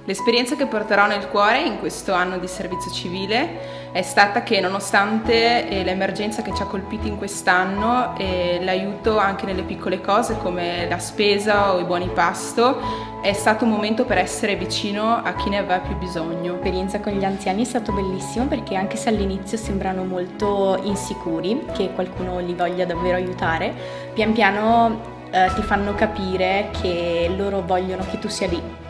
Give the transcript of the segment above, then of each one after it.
L'esperienza che porterò nel cuore in questo anno di servizio civile è stata che, nonostante l'emergenza che ci ha colpiti in quest'anno, l'aiuto anche nelle piccole cose come la spesa o i buoni pasto, è stato un momento per essere vicino a chi ne aveva più bisogno. L'esperienza con gli anziani è stato bellissimo, perché anche se all'inizio sembrano molto insicuri che qualcuno li voglia davvero aiutare, pian piano ti fanno capire che loro vogliono che tu sia lì.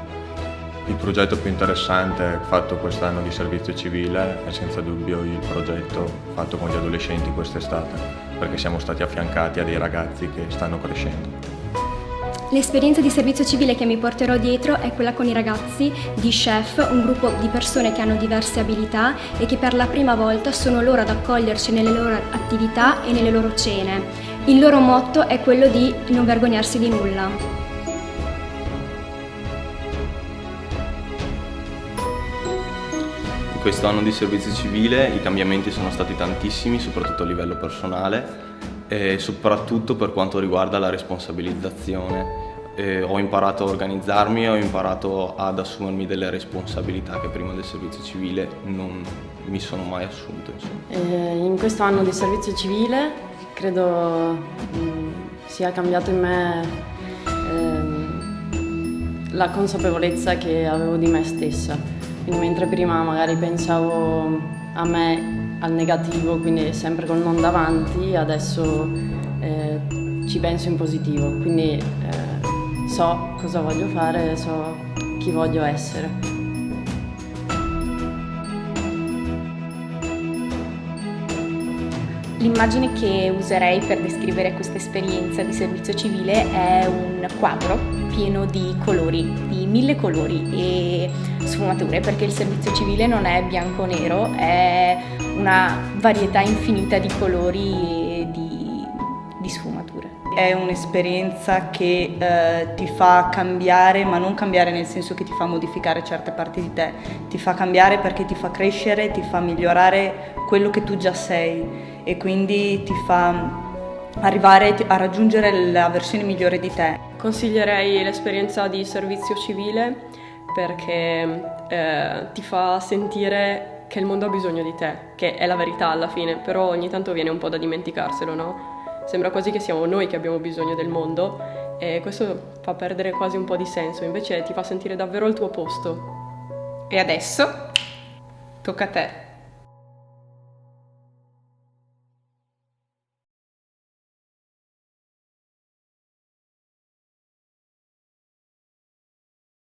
Il progetto più interessante fatto quest'anno di servizio civile è senza dubbio il progetto fatto con gli adolescenti quest'estate, perché siamo stati affiancati a dei ragazzi che stanno crescendo. L'esperienza di servizio civile che mi porterò dietro è quella con i ragazzi di Chef, un gruppo di persone che hanno diverse abilità e che per la prima volta sono loro ad accoglierci nelle loro attività e nelle loro cene. Il loro motto è quello di non vergognarsi di nulla. In questo anno di servizio civile i cambiamenti sono stati tantissimi, soprattutto a livello personale e soprattutto per quanto riguarda la responsabilizzazione. Ho imparato a organizzarmi, ho imparato ad assumermi delle responsabilità che prima del servizio civile non mi sono mai assunto. In questo anno di servizio civile credo sia cambiato in me la consapevolezza che avevo di me stessa. Quindi mentre prima magari pensavo a me, al negativo, quindi sempre col non davanti, adesso ci penso in positivo, quindi so cosa voglio fare, so chi voglio essere. L'immagine che userei per descrivere questa esperienza di servizio civile è un quadro pieno di colori, di 1000 colori e sfumature, perché il servizio civile non è bianco o nero, è una varietà infinita di colori e di sfumature. È un'esperienza che ti fa cambiare, ma non cambiare nel senso che ti fa modificare certe parti di te, ti fa cambiare perché ti fa crescere, ti fa migliorare quello che tu già sei e quindi ti fa arrivare a raggiungere la versione migliore di te. Consiglierei l'esperienza di servizio civile perché ti fa sentire che il mondo ha bisogno di te, che è la verità alla fine, però ogni tanto viene un po' da dimenticarselo, no? Sembra quasi che siamo noi che abbiamo bisogno del mondo e questo fa perdere quasi un po' di senso, invece ti fa sentire davvero al tuo posto. E adesso tocca a te.